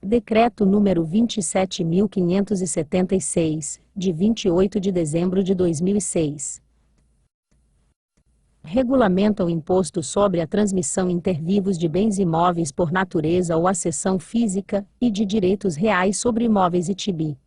Decreto número 27.576, de 28 de dezembro de 2006. Regulamenta o imposto sobre a transmissão intervivos de bens imóveis por natureza ou acessão física, e de direitos reais sobre imóveis e TIBI.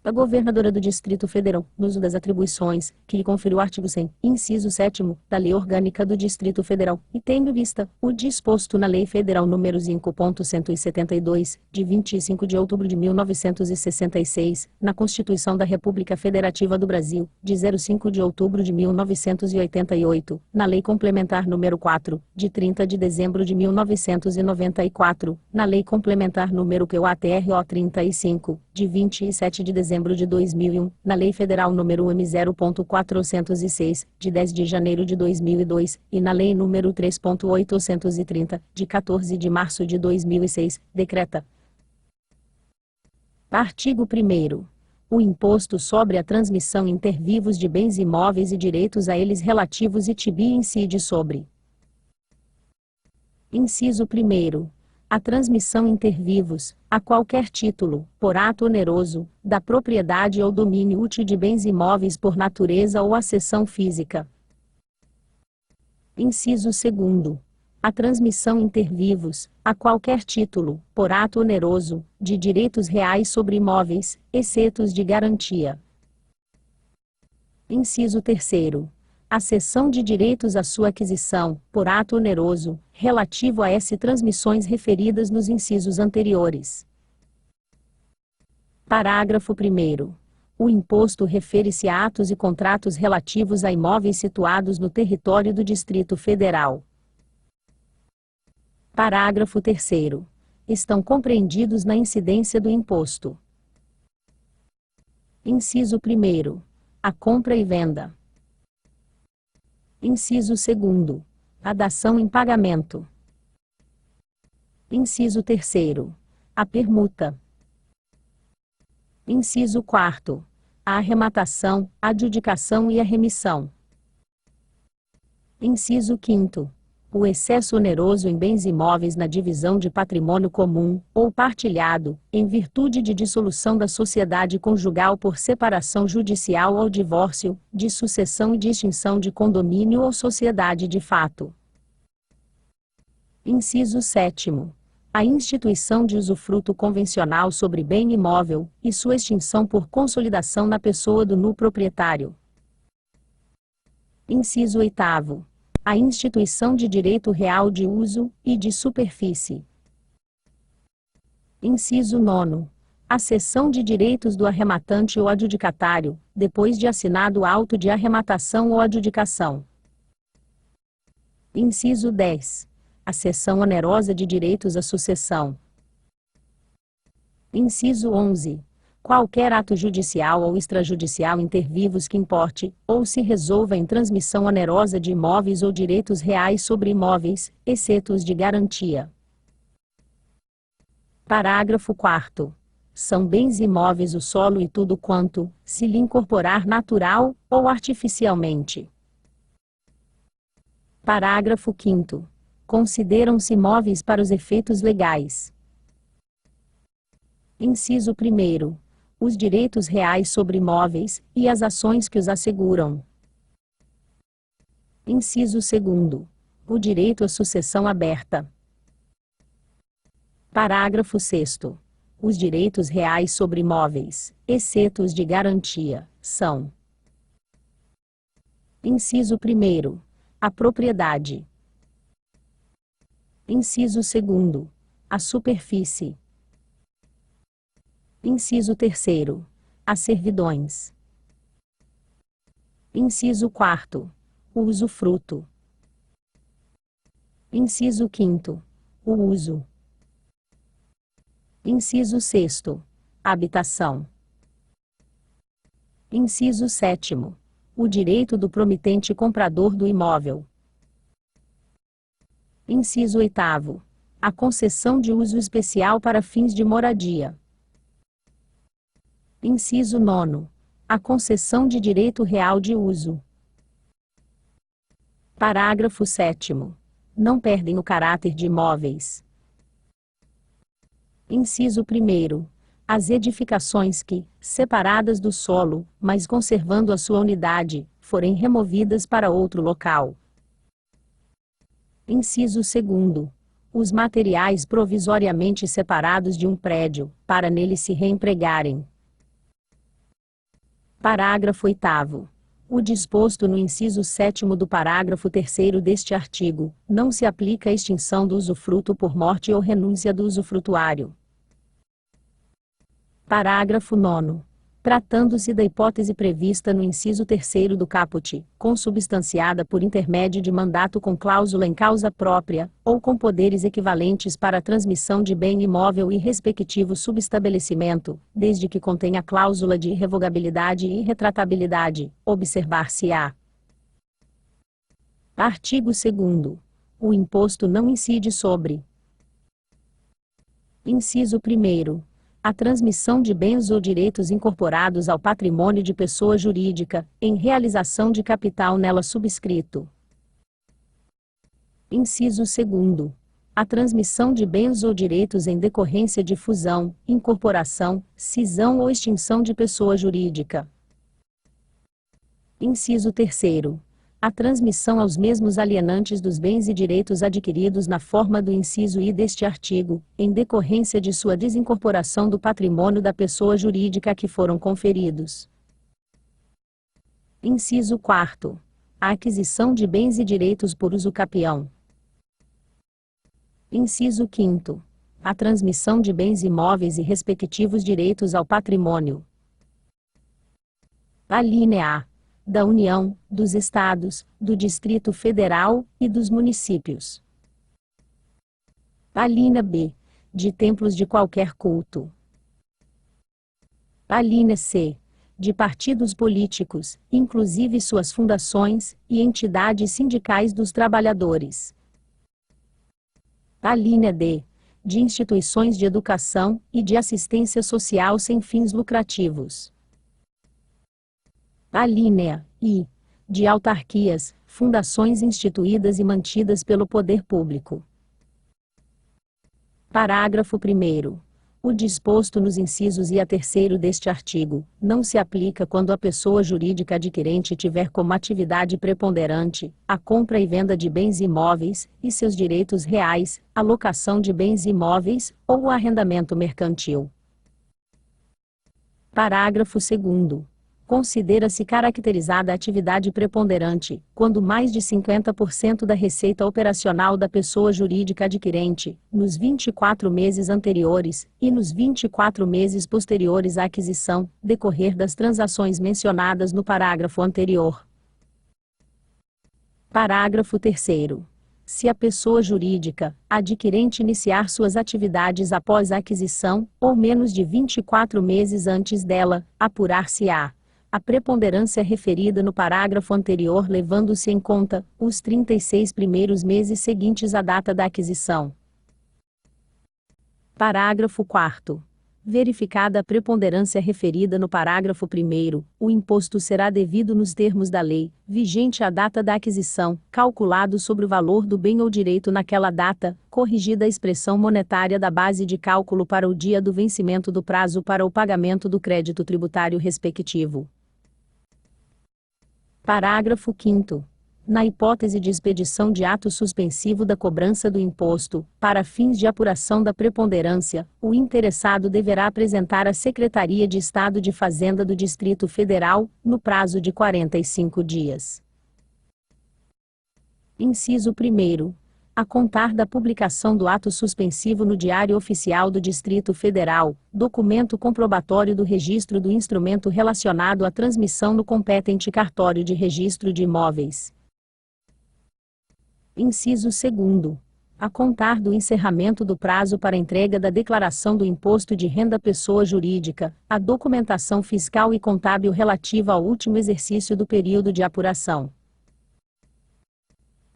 A governadora do Distrito Federal, no uso das atribuições que lhe conferiu o artigo 100, inciso 7º, da Lei Orgânica do Distrito Federal, e tendo em vista o disposto na Lei Federal nº 5.172, de 25 de outubro de 1966, na Constituição da República Federativa do Brasil, de 05 de outubro de 1988, na Lei Complementar nº 4, de 30 de dezembro de 1994, na Lei Complementar nº QATRO 35, de 27 de dezembro de 2001, na Lei Federal nº M0.406, de 10 de janeiro de 2002, e na Lei nº 3.830, de 14 de março de 2006, decreta. Artigo 1º. O imposto sobre a transmissão intervivos de bens imóveis e direitos a eles relativos e TIBI incide sobre. Inciso 1º. A transmissão intervivos, a qualquer título, por ato oneroso, da propriedade ou domínio útil de bens imóveis por natureza ou acessão física. Inciso 2º. A transmissão intervivos, a qualquer título, por ato oneroso, de direitos reais sobre imóveis, excetos de garantia. Inciso 3º. A cessão de direitos à sua aquisição, por ato oneroso, relativo a essas transmissões referidas nos incisos anteriores. Parágrafo 1º. O imposto refere-se a atos e contratos relativos a imóveis situados no território do Distrito Federal. Parágrafo 3º. Estão compreendidos na incidência do imposto. Inciso 1º. A compra e venda. Inciso 2º. A dação em pagamento. Inciso 3º. A permuta. Inciso 4º. A arrematação, a adjudicação e a remissão. Inciso 5º. O excesso oneroso em bens imóveis na divisão de patrimônio comum, ou partilhado, em virtude de dissolução da sociedade conjugal por separação judicial ou divórcio, de sucessão e de extinção de condomínio ou sociedade de fato. Inciso 7º. A instituição de usufruto convencional sobre bem imóvel, e sua extinção por consolidação na pessoa do nu proprietário. Inciso 8º. A instituição de direito real de uso, e de superfície. Inciso 9º. A cessão de direitos do arrematante ou adjudicatário, depois de assinado o auto de arrematação ou adjudicação. Inciso 10. A cessão onerosa de direitos à sucessão. Inciso 11. Qualquer ato judicial ou extrajudicial intervivos que importe, ou se resolva em transmissão onerosa de imóveis ou direitos reais sobre imóveis, excetos de garantia. Parágrafo 4º. São bens imóveis o solo e tudo quanto, se lhe incorporar natural, ou artificialmente. Parágrafo 5º. Consideram-se imóveis para os efeitos legais. Inciso 1º. Os direitos reais sobre imóveis, e as ações que os asseguram. Inciso 2º. O direito à sucessão aberta. Parágrafo 6º. Os direitos reais sobre imóveis, exceto os de garantia, são. Inciso 1º. A propriedade. Inciso 2º. A superfície. Inciso 3º. As servidões. Inciso 4º. O usufruto. Inciso 5º. O uso. Inciso 6º. Habitação. Inciso 7º. O direito do promitente comprador do imóvel. Inciso 8º. A concessão de uso especial para fins de moradia. Inciso 9º. A concessão de direito real de uso. Parágrafo 7º. Não perdem o caráter de imóveis. Inciso 1º. As edificações que, separadas do solo, mas conservando a sua unidade, forem removidas para outro local. Inciso 2º. Os materiais provisoriamente separados de um prédio, para nele se reempregarem. Parágrafo 8º. O disposto no inciso 7º do parágrafo 3º deste artigo, não se aplica à extinção do usufruto por morte ou renúncia do usufrutuário. Parágrafo 9º. Tratando-se da hipótese prevista no inciso 3º do caput, consubstanciada por intermédio de mandato com cláusula em causa própria, ou com poderes equivalentes para a transmissão de bem imóvel e respectivo subestabelecimento, desde que contenha cláusula de irrevogabilidade e irretratabilidade, observar-se-á. Artigo 2º. O imposto não incide sobre: inciso 1º. A transmissão de bens ou direitos incorporados ao patrimônio de pessoa jurídica, em realização de capital nela subscrito. Inciso 2º. A transmissão de bens ou direitos em decorrência de fusão, incorporação, cisão ou extinção de pessoa jurídica. Inciso 3º. A transmissão aos mesmos alienantes dos bens e direitos adquiridos na forma do inciso I deste artigo, em decorrência de sua desincorporação do patrimônio da pessoa jurídica a que foram conferidos. Inciso 4º. A aquisição de bens e direitos por uso capião. Inciso 5º. A transmissão de bens imóveis e respectivos direitos ao patrimônio. Alínea A. Da União, dos Estados, do Distrito Federal e dos municípios. Alínea B. De templos de qualquer culto. Alínea C. De partidos políticos, inclusive suas fundações, e entidades sindicais dos trabalhadores. Alínea D. De instituições de educação e de assistência social sem fins lucrativos. Alínea I. De autarquias, fundações instituídas e mantidas pelo poder público. Parágrafo 1º. O disposto nos incisos I a 3º deste artigo, não se aplica quando a pessoa jurídica adquirente tiver como atividade preponderante a compra e venda de bens imóveis, e seus direitos reais, a locação de bens imóveis, ou o arrendamento mercantil. Parágrafo 2º. Considera-se caracterizada a atividade preponderante, quando mais de 50% da receita operacional da pessoa jurídica adquirente, nos 24 meses anteriores, e nos 24 meses posteriores à aquisição, decorrer das transações mencionadas no parágrafo anterior. Parágrafo 3º. Se a pessoa jurídica, adquirente iniciar suas atividades após a aquisição, ou menos de 24 meses antes dela, apurar-se-á a preponderância referida no parágrafo anterior, levando-se em conta os 36 primeiros meses seguintes à data da aquisição. Parágrafo 4º. Verificada a preponderância referida no parágrafo 1º, o imposto será devido nos termos da lei, vigente à data da aquisição, calculado sobre o valor do bem ou direito naquela data, corrigida a expressão monetária da base de cálculo para o dia do vencimento do prazo para o pagamento do crédito tributário respectivo. Parágrafo 5º. Na hipótese de expedição de ato suspensivo da cobrança do imposto, para fins de apuração da preponderância, o interessado deverá apresentar à Secretaria de Estado de Fazenda do Distrito Federal, no prazo de 45 dias. Inciso 1º. A contar da publicação do ato suspensivo no Diário Oficial do Distrito Federal, documento comprobatório do registro do instrumento relacionado à transmissão no competente cartório de registro de imóveis. Inciso 2º. A contar do encerramento do prazo para entrega da declaração do imposto de renda pessoa jurídica, a documentação fiscal e contábil relativa ao último exercício do período de apuração.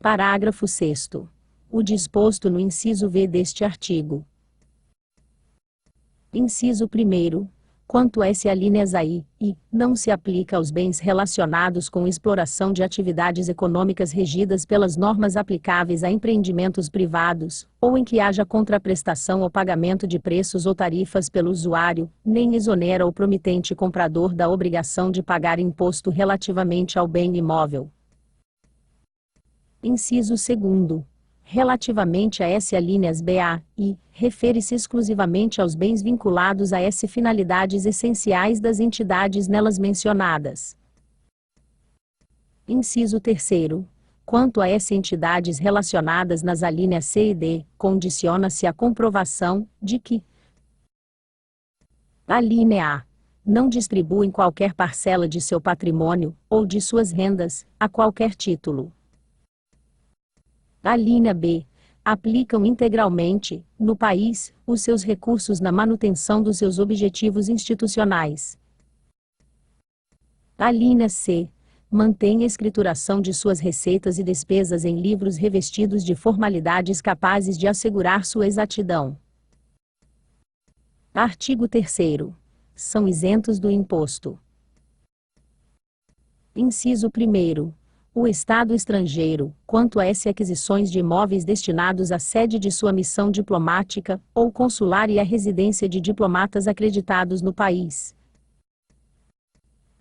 Parágrafo 6º. O disposto no inciso V deste artigo. Inciso 1º. quanto a S alíneas AI, e não se aplica aos bens relacionados com exploração de atividades econômicas regidas pelas normas aplicáveis a empreendimentos privados, ou em que haja contraprestação ou pagamento de preços ou tarifas pelo usuário, nem exonera o promitente comprador da obrigação de pagar imposto relativamente ao bem imóvel. Inciso 2º. Relativamente a S alíneas BA, I, refere-se exclusivamente aos bens vinculados a S finalidades essenciais das entidades nelas mencionadas. Inciso 3º. Quanto a S entidades relacionadas nas alíneas C e D, condiciona-se a comprovação de que a linha A não distribuem qualquer parcela de seu patrimônio, ou de suas rendas, a qualquer título. A linha B aplicam integralmente, no país, os seus recursos na manutenção dos seus objetivos institucionais. A linha C mantém a escrituração de suas receitas e despesas em livros revestidos de formalidades capazes de assegurar sua exatidão. Artigo 3º. São isentos do imposto. Inciso 1º. O Estado estrangeiro, quanto a S aquisições de imóveis destinados à sede de sua missão diplomática, ou consular e à residência de diplomatas acreditados no país.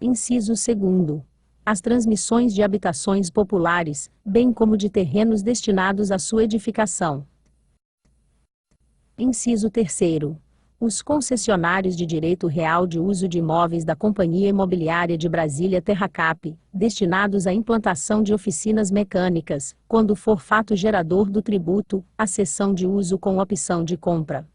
Inciso 2º. As transmissões de habitações populares, bem como de terrenos destinados à sua edificação. Inciso 3º. Os concessionários de direito real de uso de imóveis da Companhia Imobiliária de Brasília Terracap, destinados à implantação de oficinas mecânicas, quando for fato gerador do tributo, a cessão de uso com opção de compra.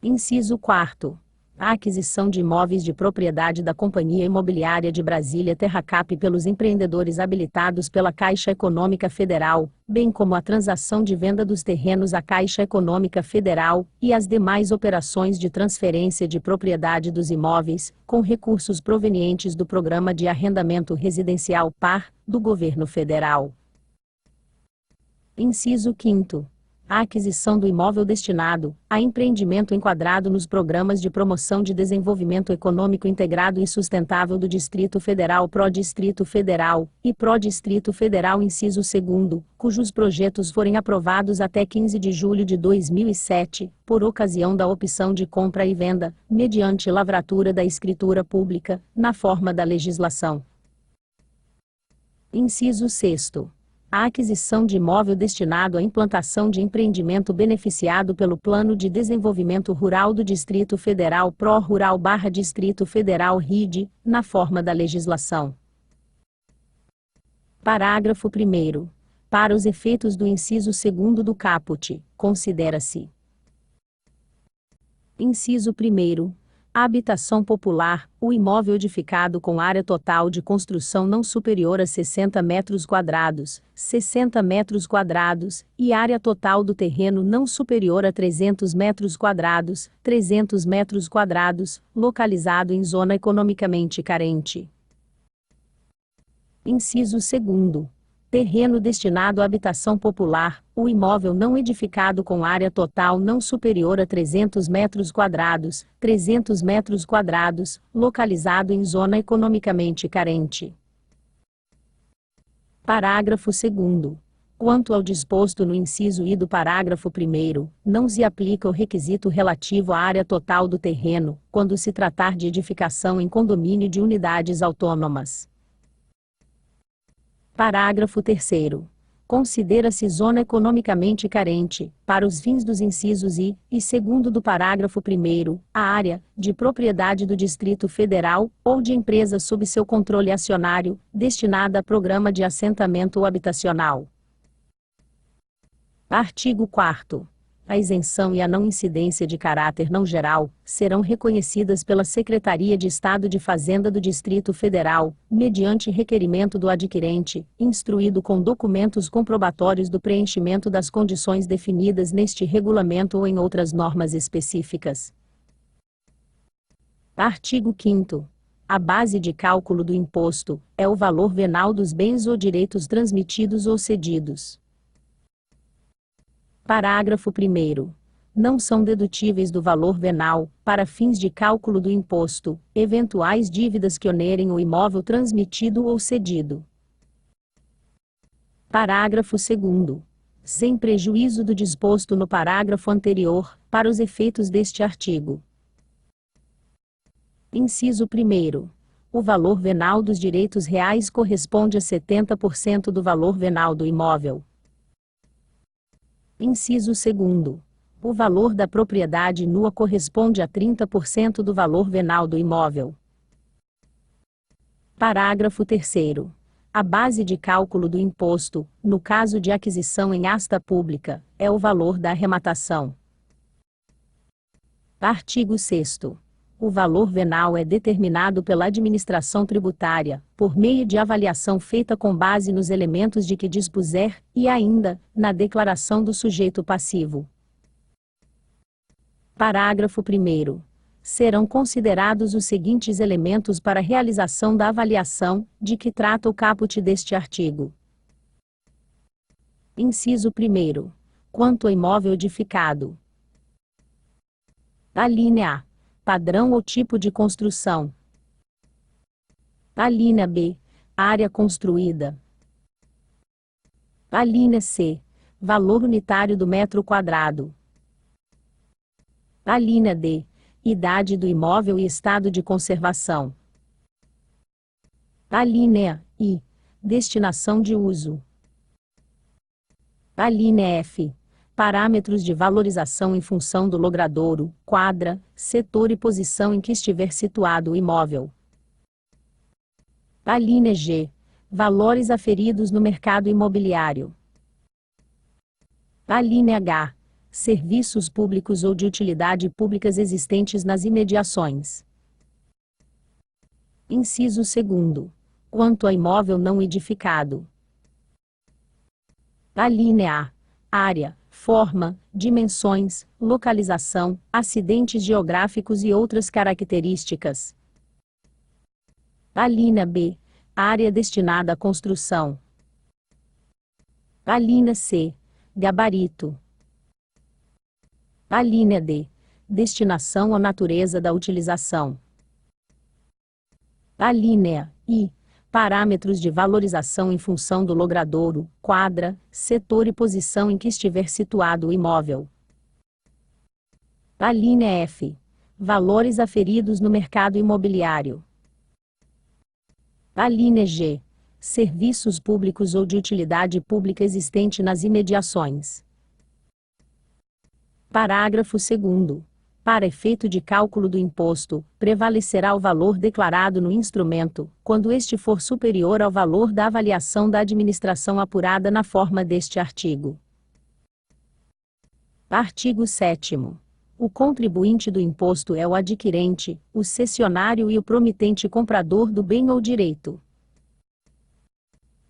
Inciso 4º. A aquisição de imóveis de propriedade da Companhia Imobiliária de Brasília Terracap pelos empreendedores habilitados pela Caixa Econômica Federal, bem como a transação de venda dos terrenos à Caixa Econômica Federal, e as demais operações de transferência de propriedade dos imóveis, com recursos provenientes do Programa de Arrendamento Residencial PAR, do Governo Federal. Inciso 5º. A aquisição do imóvel destinado a empreendimento enquadrado nos Programas de Promoção de Desenvolvimento Econômico Integrado e Sustentável do Distrito Federal Pró-Distrito Federal e Pró-Distrito Federal Inciso 2º, cujos projetos forem aprovados até 15 de julho de 2007, por ocasião da opção de compra e venda, mediante lavratura da escritura pública, na forma da legislação. Inciso 6º. A aquisição de imóvel destinado à implantação de empreendimento beneficiado pelo Plano de Desenvolvimento Rural do Distrito Federal Pró-Rural/Distrito Federal RID, na forma da legislação. Parágrafo 1º. Para os efeitos do inciso 2º do caput, considera-se: Inciso 1º. A habitação popular, o imóvel edificado com área total de construção não superior a 60 metros quadrados, e área total do terreno não superior a 300 metros quadrados, localizado em zona economicamente carente. Inciso 2º. Terreno destinado à habitação popular, o imóvel não edificado com área total não superior a 300 metros quadrados, localizado em zona economicamente carente. Parágrafo 2º. Quanto ao disposto no inciso I do parágrafo 1º, não se aplica o requisito relativo à área total do terreno, quando se tratar de edificação em condomínio de unidades autônomas. Parágrafo 3º. Considera-se zona economicamente carente, para os fins dos incisos I e 2º do parágrafo 1º, a área, de propriedade do Distrito Federal, ou de empresa sob seu controle acionário, destinada a programa de assentamento habitacional. Artigo 4º. A isenção e a não incidência de caráter não geral serão reconhecidas pela Secretaria de Estado de Fazenda do Distrito Federal, mediante requerimento do adquirente, instruído com documentos comprobatórios do preenchimento das condições definidas neste regulamento ou em outras normas específicas. Artigo 5º. A base de cálculo do imposto é o valor venal dos bens ou direitos transmitidos ou cedidos. Parágrafo 1º. não são dedutíveis do valor venal, para fins de cálculo do imposto, eventuais dívidas que onerem o imóvel transmitido ou cedido. Parágrafo 2º. Sem prejuízo do disposto no parágrafo anterior, para os efeitos deste artigo. Inciso 1º. O valor venal dos direitos reais corresponde a 70% do valor venal do imóvel. Inciso 2º. O valor da propriedade nua corresponde a 30% do valor venal do imóvel. Parágrafo 3º. A base de cálculo do imposto, no caso de aquisição em asta pública, é o valor da arrematação. Artigo 6º. O valor venal é determinado pela administração tributária, por meio de avaliação feita com base nos elementos de que dispuser, e ainda, na declaração do sujeito passivo. Parágrafo 1º. Serão considerados os seguintes elementos para a realização da avaliação, de que trata o caput deste artigo. Inciso 1º. Quanto ao imóvel edificado. Alínea A. Padrão ou tipo de construção. Alínea B. Área construída. Alínea C. Valor unitário do metro quadrado. Alínea D. Idade do imóvel e estado de conservação. Alínea I. Destinação de uso. Alínea F. Parâmetros de valorização em função do logradouro, quadra, setor e posição em que estiver situado o imóvel. Alínea G. Valores aferidos no mercado imobiliário. Alínea H. Serviços públicos ou de utilidade públicas existentes nas imediações. Inciso 2º. Quanto a imóvel não edificado. Alínea A. Área, forma, dimensões, localização, acidentes geográficos e outras características. Alínea B. Área destinada à construção. Alínea C. Gabarito. Alínea D. Destinação ou natureza da utilização. Alínea I. Parâmetros de valorização em função do logradouro, quadra, setor e posição em que estiver situado o imóvel. Alínea F. Valores aferidos no mercado imobiliário. Alínea G. Serviços públicos ou de utilidade pública existente nas imediações. Parágrafo 2º. Para efeito de cálculo do imposto, prevalecerá o valor declarado no instrumento, quando este for superior ao valor da avaliação da administração apurada na forma deste artigo. Artigo 7º. O contribuinte do imposto é o adquirente, o cessionário e o promitente comprador do bem ou direito.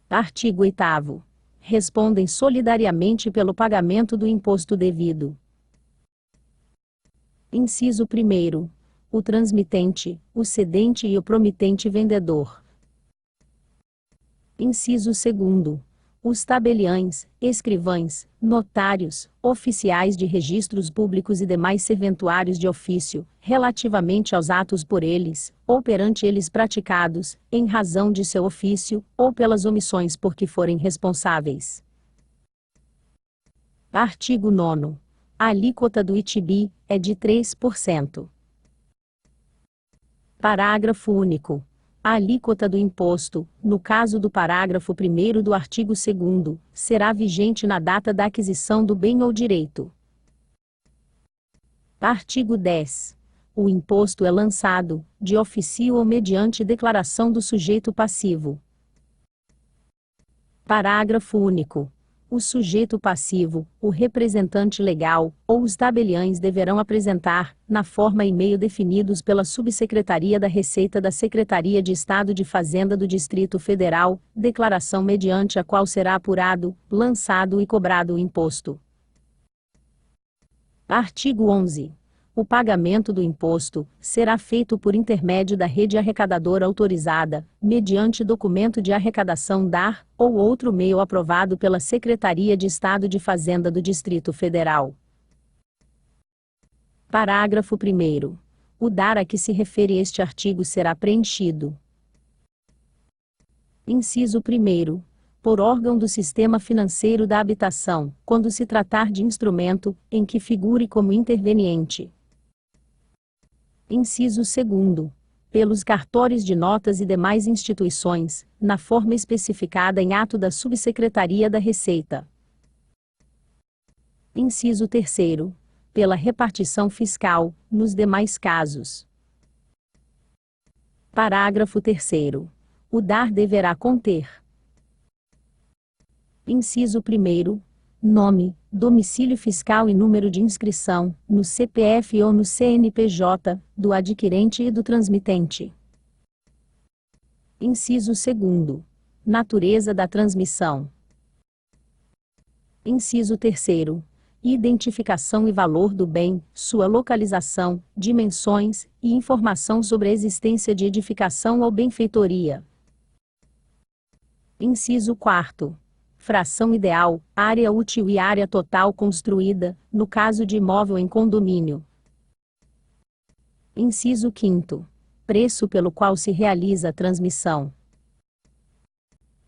Artigo 8º. Respondem solidariamente pelo pagamento do imposto devido. Inciso 1º. O transmitente, o cedente e o promitente vendedor. Inciso 2º. Os tabeliães, escrivães, notários, oficiais de registros públicos e demais serventuários de ofício, relativamente aos atos por eles, ou perante eles praticados, em razão de seu ofício, ou pelas omissões por que forem responsáveis. Artigo 9º. A alíquota do ITBI é de 3%. Parágrafo único. A alíquota do imposto, no caso do parágrafo 1º do artigo 2º, será vigente na data da aquisição do bem ou direito. Artigo 10. O imposto é lançado, de ofício ou mediante declaração do sujeito passivo. Parágrafo único. O sujeito passivo, o representante legal, ou os tabeliães deverão apresentar, na forma e meio definidos pela Subsecretaria da Receita da Secretaria de Estado de Fazenda do Distrito Federal, declaração mediante a qual será apurado, lançado e cobrado o imposto. Artigo 11. O pagamento do imposto será feito por intermédio da rede arrecadadora autorizada, mediante documento de arrecadação DAR, ou outro meio aprovado pela Secretaria de Estado de Fazenda do Distrito Federal. Parágrafo 1º. O dar a que se refere este artigo será preenchido. Inciso 1º. Por órgão do Sistema Financeiro da Habitação, quando se tratar de instrumento, em que figure como interveniente. Inciso 2º. Pelos cartórios de notas e demais instituições, na forma especificada em ato da Subsecretaria da Receita. Inciso 3º. Pela repartição fiscal, nos demais casos. Parágrafo 3º. O dar deverá conter: inciso 1º. Nome, domicílio fiscal e número de inscrição, no CPF ou no CNPJ, do adquirente e do transmitente. Inciso 2º. Natureza da transmissão. Inciso 3º. Identificação e valor do bem, sua localização, dimensões, e informação sobre a existência de edificação ou benfeitoria. Inciso 4º. Fração ideal, área útil e área total construída, no caso de imóvel em condomínio. Inciso 5º. Preço pelo qual se realiza a transmissão.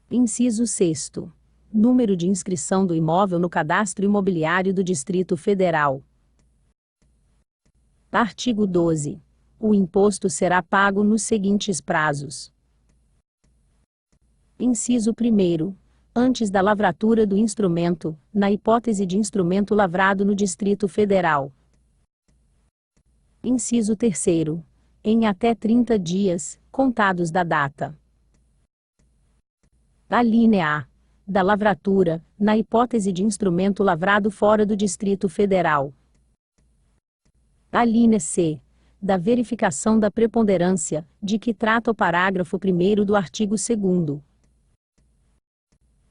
Inciso 6º. Número de inscrição do imóvel no Cadastro Imobiliário do Distrito Federal. Artigo 12. O imposto será pago nos seguintes prazos. Inciso 1º. Antes da lavratura do instrumento, na hipótese de instrumento lavrado no Distrito Federal. Inciso 3º. Em até 30 dias, contados da data. Alínea A. Da lavratura, na hipótese de instrumento lavrado fora do Distrito Federal. Alínea C. Da verificação da preponderância, de que trata o parágrafo 1º do artigo 2º.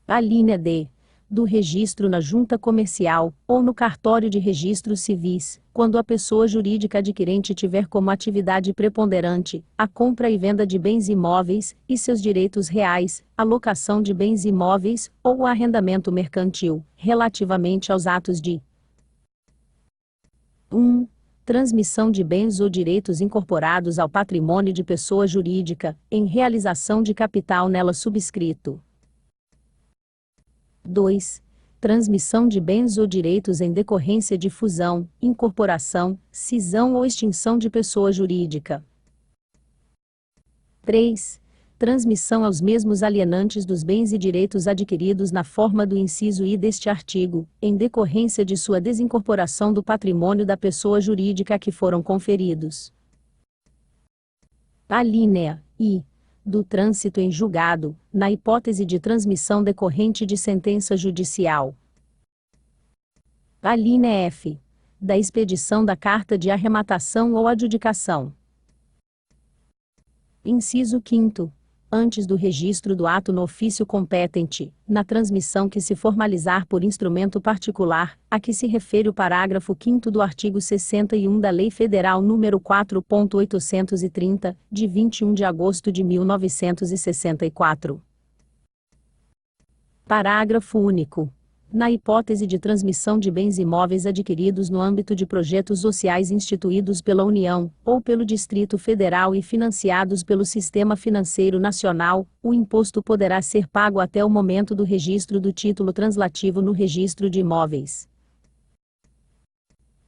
Alínea D. Do registro na junta comercial, ou no cartório de registros civis, quando a pessoa jurídica adquirente tiver como atividade preponderante a compra e venda de bens imóveis, e seus direitos reais, a locação de bens imóveis, ou o arrendamento mercantil, relativamente aos atos de 1. Transmissão de bens ou direitos incorporados ao patrimônio de pessoa jurídica, em realização de capital nela subscrito. 2. Transmissão de bens ou direitos em decorrência de fusão, incorporação, cisão ou extinção de pessoa jurídica. 3. Transmissão aos mesmos alienantes dos bens e direitos adquiridos na forma do inciso I deste artigo, em decorrência de sua desincorporação do patrimônio da pessoa jurídica a que foram conferidos. Alínea I. Do trânsito em julgado, na hipótese de transmissão decorrente de sentença judicial. Alínea F. Da expedição da carta de arrematação ou adjudicação. Inciso 5º. Antes do registro do ato no ofício competente, na transmissão que se formalizar por instrumento particular, a que se refere o parágrafo 5º do artigo 61 da Lei Federal nº 4.830, de 21 de agosto de 1964. Parágrafo único. Na hipótese de transmissão de bens imóveis adquiridos no âmbito de projetos sociais instituídos pela União, ou pelo Distrito Federal e financiados pelo Sistema Financeiro Nacional, o imposto poderá ser pago até o momento do registro do título translativo no Registro de Imóveis.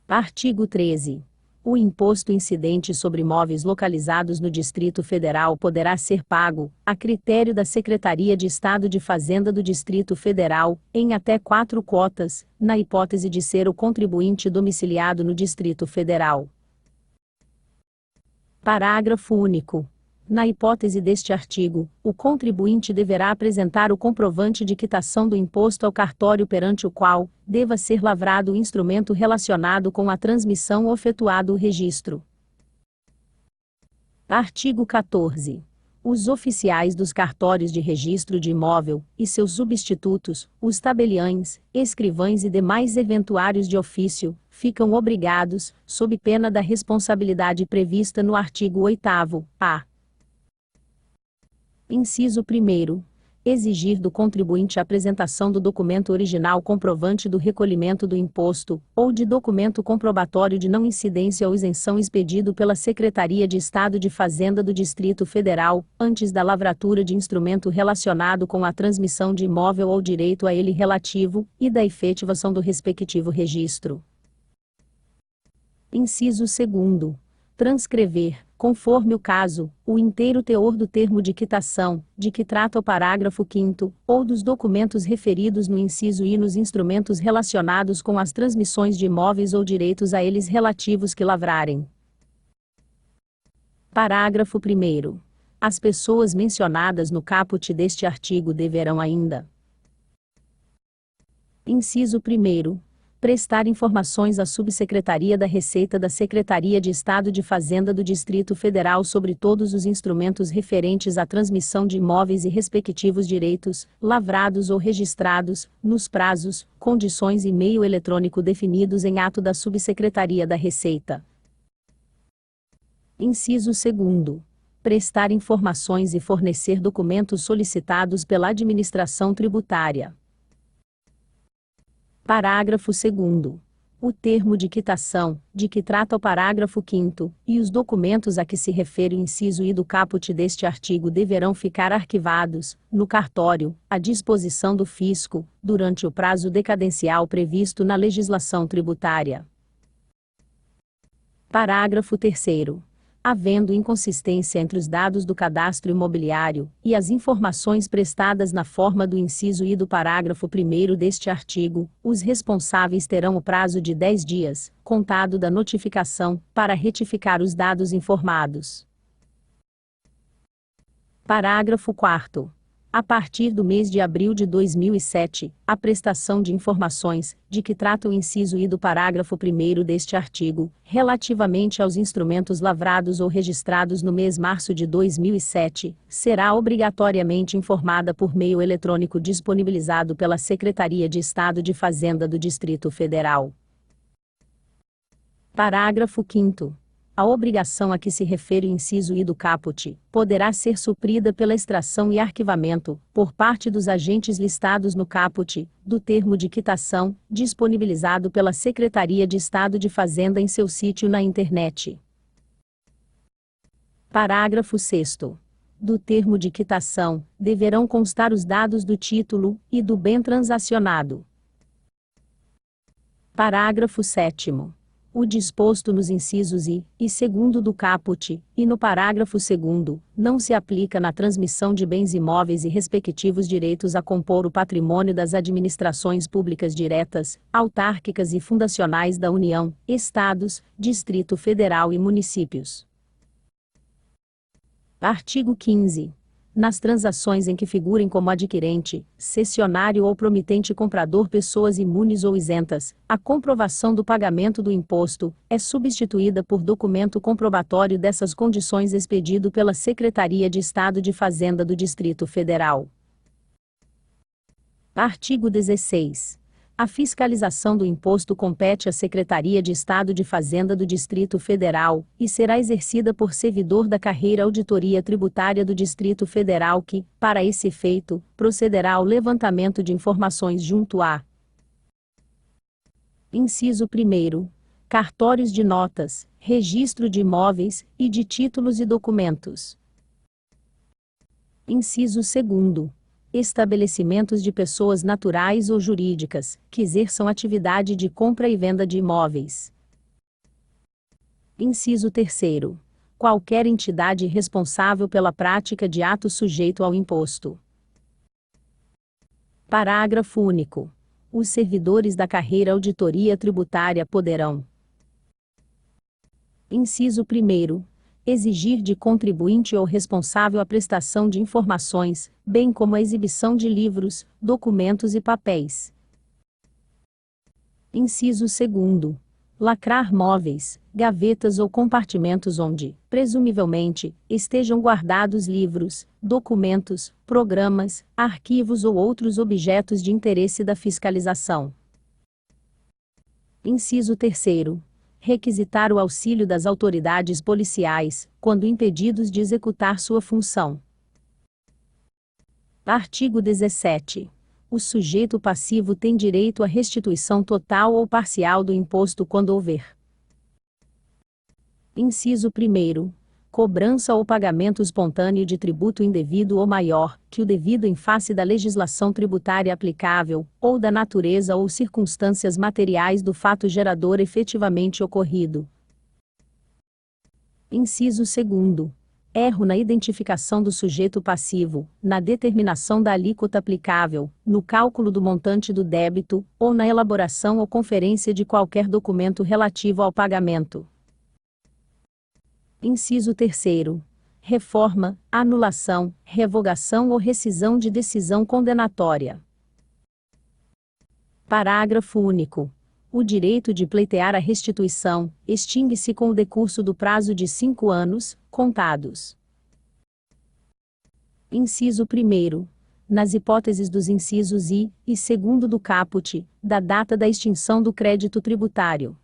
Artigo 13. O imposto incidente sobre imóveis localizados no Distrito Federal poderá ser pago, a critério da Secretaria de Estado de Fazenda do Distrito Federal, em até 4 cotas, na hipótese de ser o contribuinte domiciliado no Distrito Federal. Parágrafo único. Na hipótese deste artigo, o contribuinte deverá apresentar o comprovante de quitação do imposto ao cartório perante o qual deva ser lavrado o instrumento relacionado com a transmissão ou efetuado o registro. Artigo 14. Os oficiais dos cartórios de registro de imóvel, e seus substitutos, os tabeliães, escrivães e demais eventuários de ofício, ficam obrigados, sob pena da responsabilidade prevista no artigo 8º-A. Inciso 1º. exigir do contribuinte a apresentação do documento original comprovante do recolhimento do imposto, ou de documento comprobatório de não incidência ou isenção expedido pela Secretaria de Estado de Fazenda do Distrito Federal, antes da lavratura de instrumento relacionado com a transmissão de imóvel ou direito a ele relativo, e da efetivação do respectivo registro. Inciso 2º. Transcrever, conforme o caso, o inteiro teor do termo de quitação, de que trata o parágrafo 5º, ou dos documentos referidos no inciso I nos instrumentos relacionados com as transmissões de imóveis ou direitos a eles relativos que lavrarem. Parágrafo 1º. As pessoas mencionadas no caput deste artigo deverão ainda: inciso 1º. Prestar informações à Subsecretaria da Receita da Secretaria de Estado de Fazenda do Distrito Federal sobre todos os instrumentos referentes à transmissão de imóveis e respectivos direitos, lavrados ou registrados, nos prazos, condições e meio eletrônico definidos em ato da Subsecretaria da Receita. Inciso 2º. Prestar informações e fornecer documentos solicitados pela administração tributária. Parágrafo 2º. O termo de quitação, de que trata o parágrafo 5º, e os documentos a que se refere o inciso I do caput deste artigo deverão ficar arquivados, no cartório, à disposição do fisco, durante o prazo decadencial previsto na legislação tributária. Parágrafo 3º. Havendo inconsistência entre os dados do cadastro imobiliário e as informações prestadas na forma do inciso I do parágrafo 1º deste artigo, os responsáveis terão o prazo de 10 dias, contado da notificação, para retificar os dados informados. Parágrafo 4º. A partir do mês de abril de 2007, a prestação de informações, de que trata o inciso I do parágrafo 1º deste artigo, relativamente aos instrumentos lavrados ou registrados no mês março de 2007, será obrigatoriamente informada por meio eletrônico disponibilizado pela Secretaria de Estado de Fazenda do Distrito Federal. Parágrafo 5º. A obrigação a que se refere o inciso I do caput poderá ser suprida pela extração e arquivamento, por parte dos agentes listados no caput, do termo de quitação, disponibilizado pela Secretaria de Estado de Fazenda em seu sítio na internet. Parágrafo 6º. Do termo de quitação, deverão constar os dados do título e do bem transacionado. Parágrafo 7º. O disposto nos incisos I e segundo do caput, e no parágrafo 2º, não se aplica na transmissão de bens imóveis e respectivos direitos a compor o patrimônio das administrações públicas diretas, autárquicas e fundacionais da União, Estados, Distrito Federal e municípios. Artigo 15. Nas transações em que figurem como adquirente, cessionário ou promitente comprador pessoas imunes ou isentas, a comprovação do pagamento do imposto é substituída por documento comprobatório dessas condições expedido pela Secretaria de Estado de Fazenda do Distrito Federal. Artigo 16. A fiscalização do imposto compete à Secretaria de Estado de Fazenda do Distrito Federal, e será exercida por servidor da carreira Auditoria Tributária do Distrito Federal que, para esse efeito, procederá ao levantamento de informações junto a: inciso 1º. Cartórios de notas, registro de imóveis, e de títulos e documentos. Inciso 2º. Estabelecimentos de pessoas naturais ou jurídicas, que exerçam atividade de compra e venda de imóveis. Inciso 3º. Qualquer entidade responsável pela prática de ato sujeito ao imposto. Parágrafo único. Os servidores da carreira Auditoria Tributária poderão: inciso 1º. Exigir de contribuinte ou responsável a prestação de informações, bem como a exibição de livros, documentos e papéis. Inciso 2º. Lacrar móveis, gavetas ou compartimentos onde, presumivelmente, estejam guardados livros, documentos, programas, arquivos ou outros objetos de interesse da fiscalização. Inciso 3º. Requisitar o auxílio das autoridades policiais, quando impedidos de executar sua função. Artigo 17. O sujeito passivo tem direito à restituição total ou parcial do imposto quando houver: inciso 1º, cobrança ou pagamento espontâneo de tributo indevido ou maior que o devido em face da legislação tributária aplicável, ou da natureza ou circunstâncias materiais do fato gerador efetivamente ocorrido. Inciso 2º, erro na identificação do sujeito passivo, na determinação da alíquota aplicável, no cálculo do montante do débito, ou na elaboração ou conferência de qualquer documento relativo ao pagamento. Inciso 3º, reforma, anulação, revogação ou rescisão de decisão condenatória. Parágrafo único. O direito de pleitear a restituição extingue-se com o decurso do prazo de 5 anos, contados. Inciso 1º. Nas hipóteses dos incisos I e II do caput, da data da extinção do crédito tributário.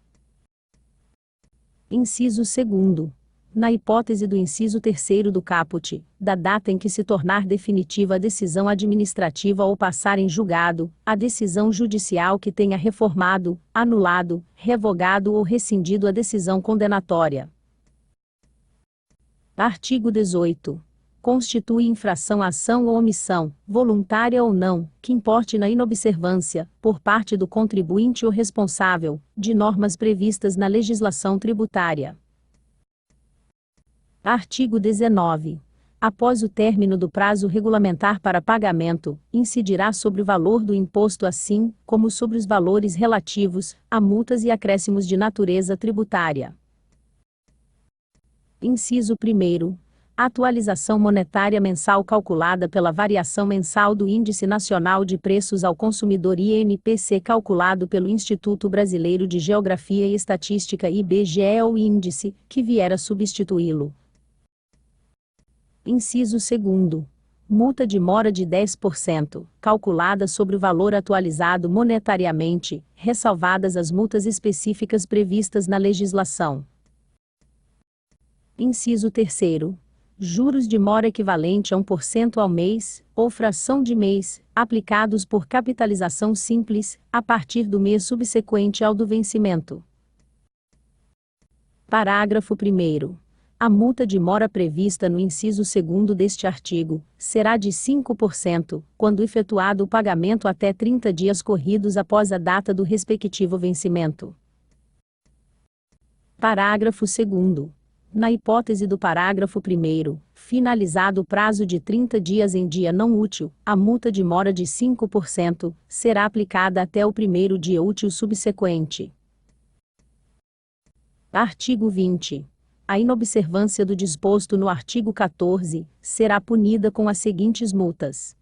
Inciso 2º. Na hipótese do inciso 3º do caput, da data em que se tornar definitiva a decisão administrativa ou passar em julgado, a decisão judicial que tenha reformado, anulado, revogado ou rescindido a decisão condenatória. Artigo 18. Constitui infração a ação ou omissão, voluntária ou não, que importe na inobservância, por parte do contribuinte ou responsável, de normas previstas na legislação tributária. Artigo 19. Após o término do prazo regulamentar para pagamento, incidirá sobre o valor do imposto assim, como sobre os valores relativos a multas e acréscimos de natureza tributária. Inciso 1º. Atualização monetária mensal calculada pela variação mensal do Índice Nacional de Preços ao Consumidor INPC calculado pelo Instituto Brasileiro de Geografia e Estatística IBGE ou índice, que vier a substituí-lo. Inciso 2º. Multa de mora de 10%, calculada sobre o valor atualizado monetariamente, ressalvadas as multas específicas previstas na legislação. Inciso 3º. Juros de mora equivalente a 1% ao mês, ou fração de mês, aplicados por capitalização simples, a partir do mês subsequente ao do vencimento. Parágrafo 1º. A multa de mora prevista no inciso 2º deste artigo será de 5%, quando efetuado o pagamento até 30 dias corridos após a data do respectivo vencimento. Parágrafo 2º. Na hipótese do parágrafo 1º, finalizado o prazo de 30 dias em dia não útil, a multa de mora de 5% será aplicada até o primeiro dia útil subsequente. Artigo 20. A inobservância do disposto no artigo 14 será punida com as seguintes multas.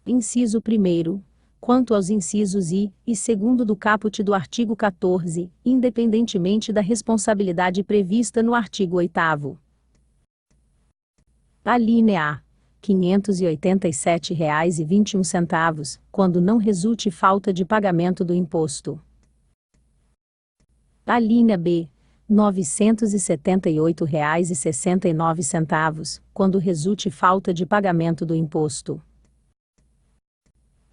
Inciso 1º. Quanto aos incisos I e II do caput do artigo 14, independentemente da responsabilidade prevista no artigo 8º. Alínea A. R$ 587,21, quando não resulte falta de pagamento do imposto. Alínea B. R$ 978,69, quando resulte falta de pagamento do imposto.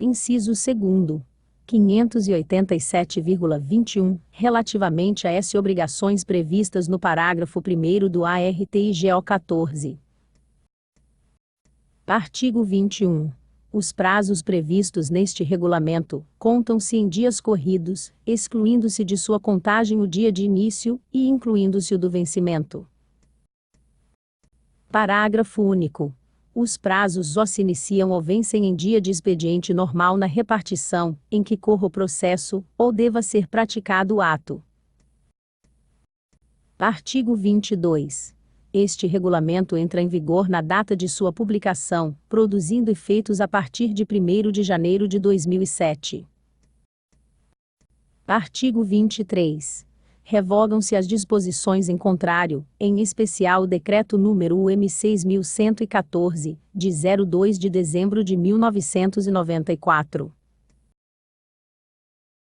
Inciso 2º. R$ 587,21, relativamente a essas obrigações previstas no parágrafo 1º do ARTIGO 14. Artigo 21. Os prazos previstos neste regulamento contam-se em dias corridos, excluindo-se de sua contagem o dia de início e incluindo-se o do vencimento. Parágrafo único. Os prazos ou se iniciam ou vencem em dia de expediente normal na repartição, em que corra o processo, ou deva ser praticado o ato. Artigo 22. Este regulamento entra em vigor na data de sua publicação, produzindo efeitos a partir de 1º de janeiro de 2007. Artigo 23. Revogam-se as disposições em contrário, em especial o Decreto número UM 6114, de 02 de dezembro de 1994.